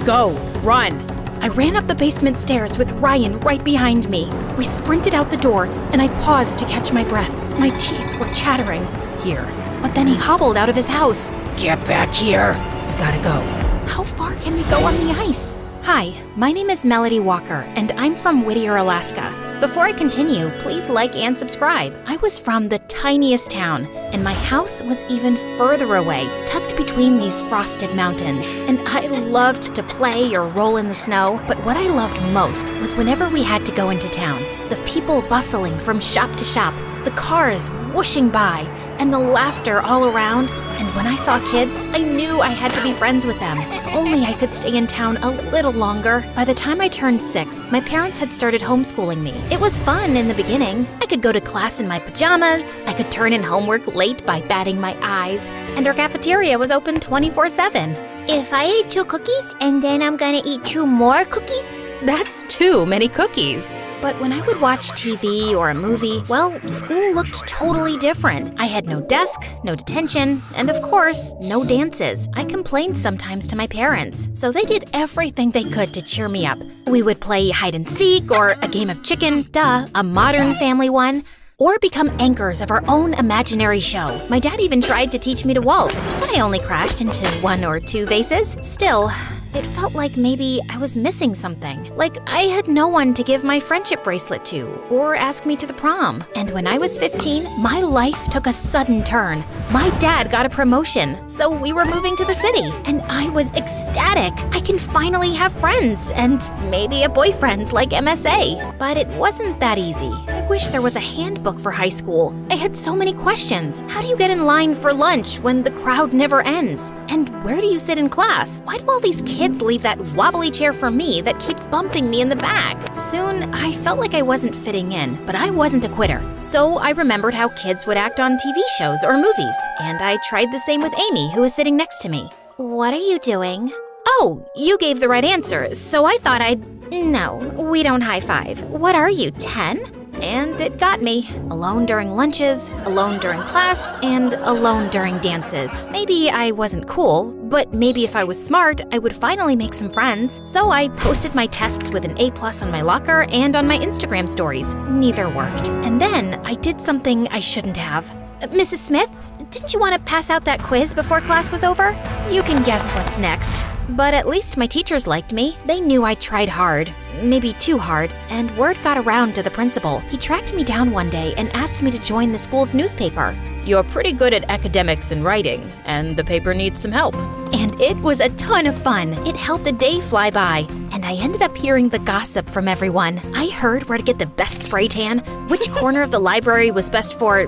Go, run. I ran up the basement stairs with Ryan right behind me. We sprinted out the door, and I paused to catch my breath. My teeth were chattering. Here. But then he hobbled out of his house. Get back here. We gotta go. How far can we go on the ice? Hi, my name is Melody Walker, and I'm from Whittier, Alaska. Before I continue, please like and subscribe. I was from the tiniest town, and my house was even further away, tucked between these frosted mountains. And I loved to play or roll in the snow, but what I loved most was whenever we had to go into town. The people bustling from shop to shop, the cars whooshing by, and the laughter all around. And when I saw kids, I knew I had to be friends with them. If only I could stay in town a little longer. By the time I turned 6, my parents had started homeschooling me. It was fun in the beginning. I could go to class in my pajamas, I could turn in homework late by batting my eyes, and our cafeteria was open 24/7. If I ate 2 cookies and then I'm gonna eat 2 more cookies? That's too many cookies. But when I would watch TV or a movie, well, school looked totally different. I had no desk, no detention, and of course, no dances. I complained sometimes to my parents, so they did everything they could to cheer me up. We would play hide and seek or a game of chicken, a modern family one, or become anchors of our own imaginary show. My dad even tried to teach me to waltz, but I only crashed into 1 or 2 vases. Still, it felt like maybe I was missing something. Like I had no one to give my friendship bracelet to or ask me to the prom. And when I was 15, my life took a sudden turn. My dad got a promotion, so we were moving to the city. And I was ecstatic. I can finally have friends and maybe a boyfriend like MSA. But it wasn't that easy. I wish there was a handbook for high school. I had so many questions. How do you get in line for lunch when the crowd never ends? And where do you sit in class? Why do all these kids leave that wobbly chair for me that keeps bumping me in the back? Soon, I felt like I wasn't fitting in, but I wasn't a quitter. So I remembered how kids would act on TV shows or movies, and I tried the same with Amy, who was sitting next to me. What are you doing? Oh, you gave the right answer, so I thought I'd... No, we don't high five. What are you, 10? And it got me. Alone during lunches, alone during class, and alone during dances. Maybe I wasn't cool, but maybe if I was smart, I would finally make some friends. So I posted my tests with an A+ on my locker and on my Instagram stories. Neither worked. And then I did something I shouldn't have. Mrs. Smith, didn't you want to pass out that quiz before class was over? You can guess what's next. But at least my teachers liked me. They knew I tried hard, maybe too hard, and word got around to the principal. He tracked me down one day and asked me to join the school's newspaper. You're pretty good at academics and writing, and the paper needs some help. And it was a ton of fun. It helped the day fly by, and I ended up hearing the gossip from everyone. I heard where to get the best spray tan, which corner of the library was best for,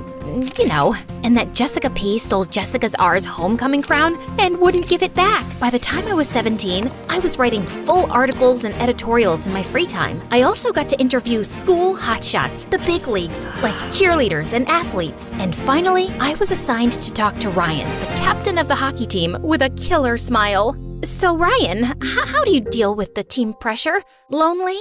you know, and that Jessica P. stole Jessica's R's homecoming crown and wouldn't give it back. By the time I was 17, I was writing full articles and editorials in my free time. I also got to interview school hotshots, the big leagues, like cheerleaders and athletes. And finally, I was assigned to talk to Ryan, the captain of the hockey team, with a killer smile. So Ryan, how do you deal with the team pressure? Lonely?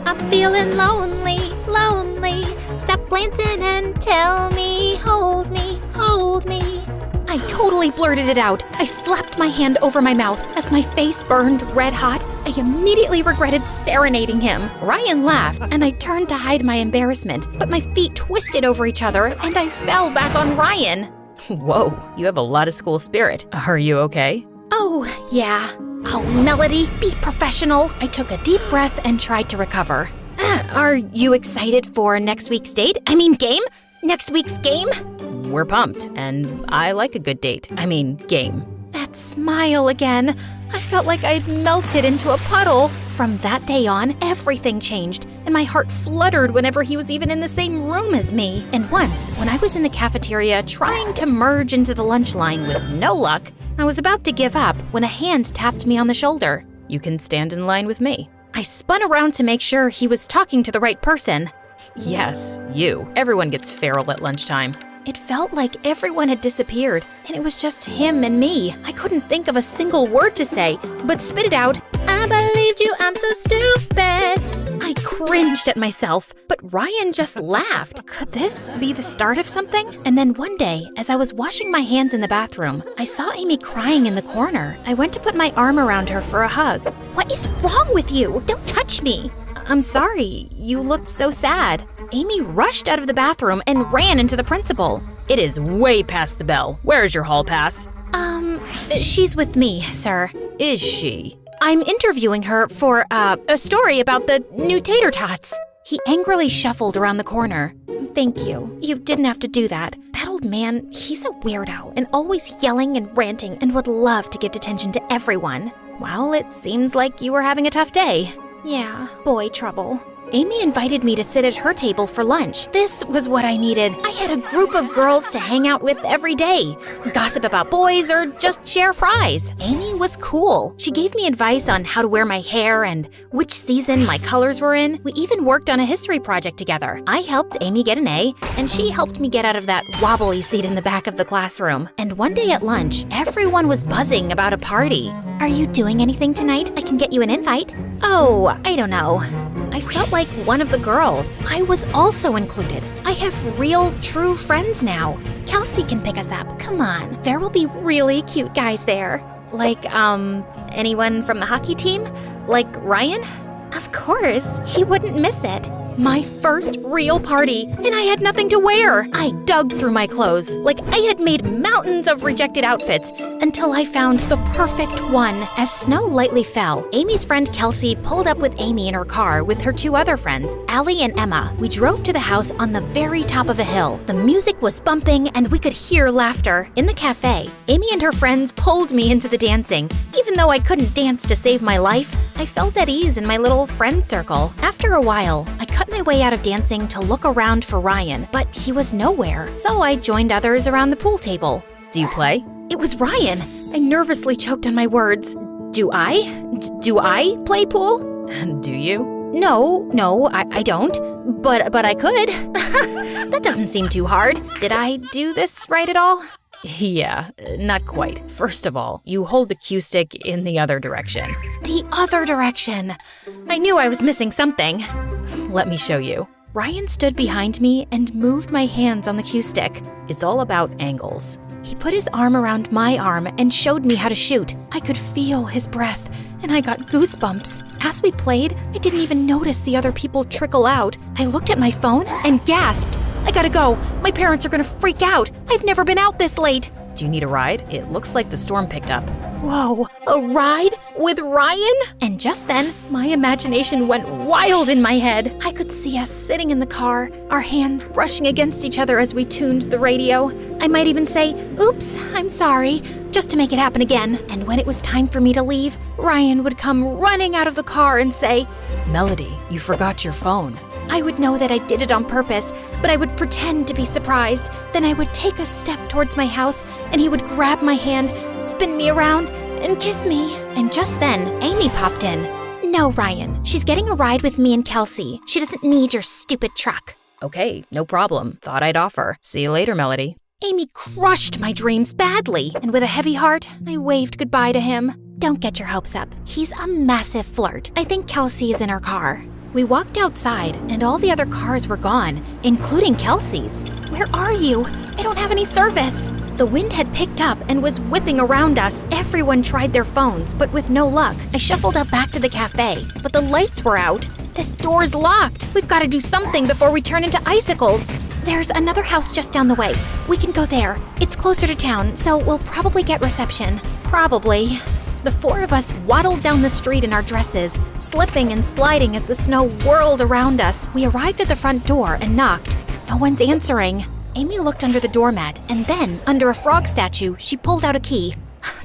I'm feeling lonely, lonely. Stop glancing and tell me, hold me, hold me. I totally blurted it out. I slapped my hand over my mouth. As my face burned red hot, I immediately regretted serenading him. Ryan laughed, and I turned to hide my embarrassment, but my feet twisted over each other, and I fell back on Ryan. Whoa, you have a lot of school spirit. Are you okay? Oh, yeah. Oh, Melody, be professional. I took a deep breath and tried to recover. Are you excited for next week's date? Game? Next week's game? We're pumped, and I like a good date. Game. That smile again. I felt like I'd melted into a puddle. From that day on, everything changed, and my heart fluttered whenever he was even in the same room as me. And once, when I was in the cafeteria trying to merge into the lunch line with no luck, I was about to give up when a hand tapped me on the shoulder. You can stand in line with me. I spun around to make sure he was talking to the right person. Yes, you. Everyone gets feral at lunchtime. It felt like everyone had disappeared, and it was just him and me. I couldn't think of a single word to say, but spit it out. I believed you, I'm so stupid. I I cringed at myself, but Ryan just laughed. Could this be the start of something? And then one day, as I was washing my hands in the bathroom, I saw Amy crying in the corner. I went to put my arm around her for a hug. What is wrong with you? Don't touch me. I'm sorry, you looked so sad. Amy rushed out of the bathroom and ran into the principal. It is way past the bell. Where's your hall pass? She's with me, sir. Is she? I'm interviewing her for, a story about the new tater tots. He angrily shuffled around the corner. Thank you. You didn't have to do that. That old man, he's a weirdo and always yelling and ranting and would love to give attention to everyone. Well, it seems like you were having a tough day. Yeah, boy trouble. Amy invited me to sit at her table for lunch. This was what I needed. I had a group of girls to hang out with every day, gossip about boys, or just share fries. Amy was cool. She gave me advice on how to wear my hair and which season my colors were in. We even worked on a history project together. I helped Amy get an A, and she helped me get out of that wobbly seat in the back of the classroom. And one day at lunch, everyone was buzzing about a party. Are you doing anything tonight? I can get you an invite. Oh, I don't know. I felt like one of the girls. I was also included. I have real, true friends now. Kelsey can pick us up. Come on, there will be really cute guys there. Like, anyone from the hockey team? Like Ryan? Of course, he wouldn't miss it. My first real party, and I had nothing to wear. I dug through my clothes, like I had made mountains of rejected outfits, until I found the perfect one. As snow lightly fell, Amy's friend Kelsey pulled up with Amy in her car with her two other friends, Allie and Emma. We drove to the house on the very top of a hill. The music was bumping, and we could hear laughter. In the cafe, Amy and her friends pulled me into the dancing. Even though I couldn't dance to save my life, I felt at ease in my little friend circle. After a while, I cut my way out of dancing to look around for Ryan, but he was nowhere, so I joined others around the pool table. Do you play? It was Ryan. I nervously choked on my words. Do I play pool? Do you? No, I don't. But I could. That doesn't seem too hard. Did I do this right at all? Yeah, not quite. First of all, you hold the cue stick in the other direction. The other direction. I knew I was missing something. Let me show you. Ryan stood behind me and moved my hands on the cue stick. It's all about angles. He put his arm around my arm and showed me how to shoot. I could feel his breath, and I got goosebumps. As we played, I didn't even notice the other people trickle out. I looked at my phone and gasped. I gotta go. My parents are gonna freak out. I've never been out this late. Do you need a ride? It looks like the storm picked up. Whoa, a ride with Ryan? And just then, my imagination went wild in my head. I could see us sitting in the car, our hands brushing against each other as we tuned the radio. I might even say, "Oops, I'm sorry," just to make it happen again. And when it was time for me to leave, Ryan would come running out of the car and say, "Melody, you forgot your phone." I would know that I did it on purpose, but I would pretend to be surprised. Then I would take a step towards my house, and he would grab my hand, spin me around, and kiss me. And just then, Amy popped in. No, Ryan, she's getting a ride with me and Kelsey. She doesn't need your stupid truck. Okay, no problem. Thought I'd offer. See you later, Melody. Amy crushed my dreams badly, and with a heavy heart, I waved goodbye to him. Don't get your hopes up. He's a massive flirt. I think Kelsey is in her car. We walked outside, and all the other cars were gone, including Kelsey's. Where are you? I don't have any service. The wind had picked up and was whipping around us. Everyone tried their phones, but with no luck. I shuffled up back to the cafe, but the lights were out. This door's locked. We've got to do something before we turn into icicles. There's another house just down the way. We can go there. It's closer to town, so we'll probably get reception. Probably. The four of us waddled down the street in our dresses, slipping and sliding as the snow whirled around us. We arrived at the front door and knocked. No one's answering. Amy looked under the doormat, and then, under a frog statue, she pulled out a key.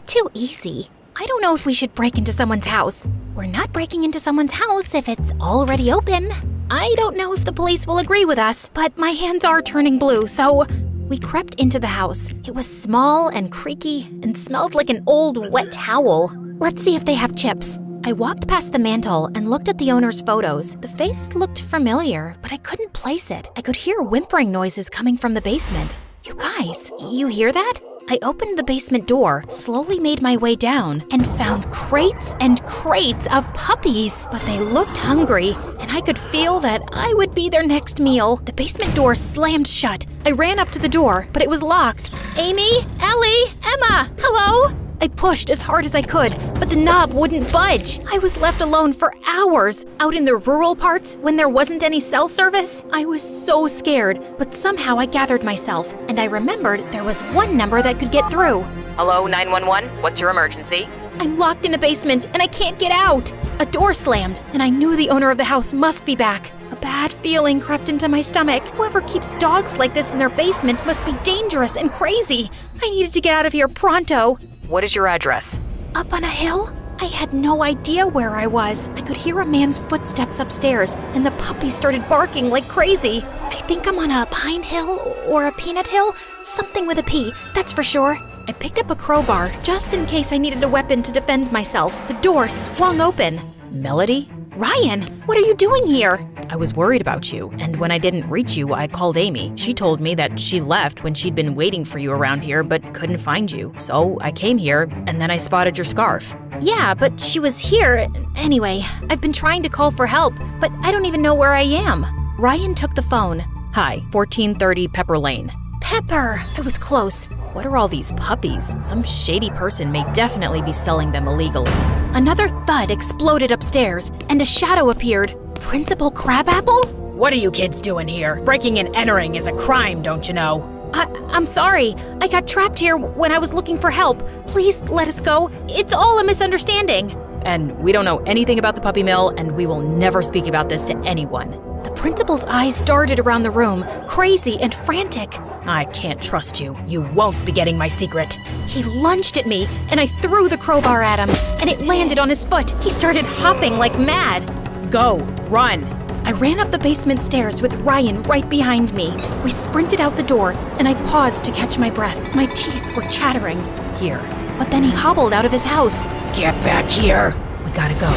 Too easy. I don't know if we should break into someone's house. We're not breaking into someone's house if it's already open. I don't know if the police will agree with us, but my hands are turning blue, so we crept into the house. It was small and creaky and smelled like an old wet towel. Let's see if they have chips. I walked past the mantel and looked at the owner's photos. The face looked familiar, but I couldn't place it. I could hear whimpering noises coming from the basement. You guys, you hear that? I opened the basement door, slowly made my way down, and found crates and crates of puppies. But they looked hungry, and I could feel that I would be their next meal. The basement door slammed shut. I ran up to the door, but it was locked. Amy? Ellie? Emma? Hello? I pushed as hard as I could, but the knob wouldn't budge. I was left alone for hours, out in the rural parts when there wasn't any cell service. I was so scared, but somehow I gathered myself, and I remembered there was one number that could get through. Hello, 911? What's your emergency? I'm locked in a basement, and I can't get out. A door slammed, and I knew the owner of the house must be back. A bad feeling crept into my stomach. Whoever keeps dogs like this in their basement must be dangerous and crazy. I needed to get out of here pronto. What is your address? Up on a hill? I had no idea where I was. I could hear a man's footsteps upstairs, and the puppies started barking like crazy. I think I'm on a pine hill or a peanut hill. Something with a P, that's for sure. I picked up a crowbar just in case I needed a weapon to defend myself. The door swung open. Melody? Ryan, what are you doing here? I was worried about you, and when I didn't reach you, I called Amy. She told me that she left when she'd been waiting for you around here but couldn't find you. So I came here, and then I spotted your scarf. Yeah, but she was here. Anyway, I've been trying to call for help, but I don't even know where I am. Ryan took the phone. Hi, 1430 Pepper Lane. Pepper! I was close. What are all these puppies? Some shady person may definitely be selling them illegally. Another thud exploded upstairs, and a shadow appeared. Principal Crabapple? What are you kids doing here? Breaking and entering is a crime, don't you know? I'm sorry. I got trapped here when I was looking for help. Please let us go. It's all a misunderstanding. And we don't know anything about the puppy mill, and we will never speak about this to anyone. The principal's eyes darted around the room, crazy and frantic. I can't trust you. You won't be getting my secret. He lunged at me, and I threw the crowbar at him, and it landed on his foot. He started hopping like mad. Go, run. I ran up the basement stairs with Ryan right behind me. We sprinted out the door, and I paused to catch my breath. My teeth were chattering. Here. But then he hobbled out of his house. Get back here. We gotta go.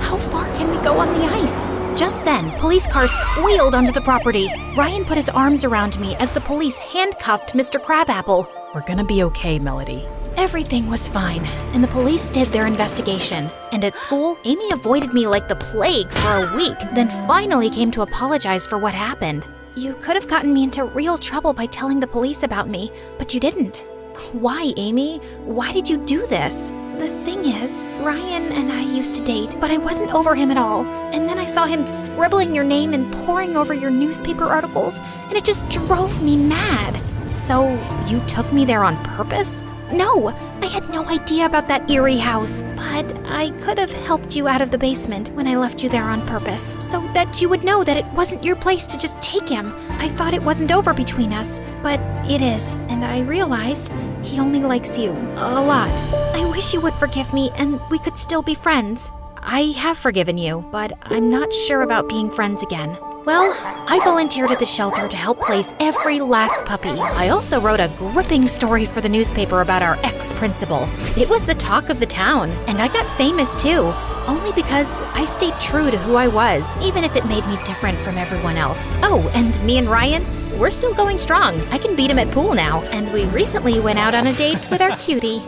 How far can we go on the ice? Just then, police cars squealed onto the property. Ryan put his arms around me as the police handcuffed Mr. Crabapple. We're gonna be okay, Melody. Everything was fine, and the police did their investigation. And at school, Amy avoided me like the plague for a week, then finally came to apologize for what happened. You could have gotten me into real trouble by telling the police about me, but you didn't. Why, Amy? Why did you do this? The thing is, Ryan and I used to date, but I wasn't over him at all. And then I saw him scribbling your name and poring over your newspaper articles, and it just drove me mad. So, you took me there on purpose? No, I had no idea about that eerie house, but I could have helped you out of the basement when I left you there on purpose, so that you would know that it wasn't your place to just take him. I thought it wasn't over between us, but it is, and I realized he only likes you a lot. I wish you would forgive me and we could still be friends. I have forgiven you, but I'm not sure about being friends again. Well, I volunteered at the shelter to help place every last puppy. I also wrote a gripping story for the newspaper about our ex-principal. It was the talk of the town, and I got famous too, only because I stayed true to who I was, even if it made me different from everyone else. Oh, and me and Ryan, we're still going strong. I can beat him at pool now, and we recently went out on a date with our cutie.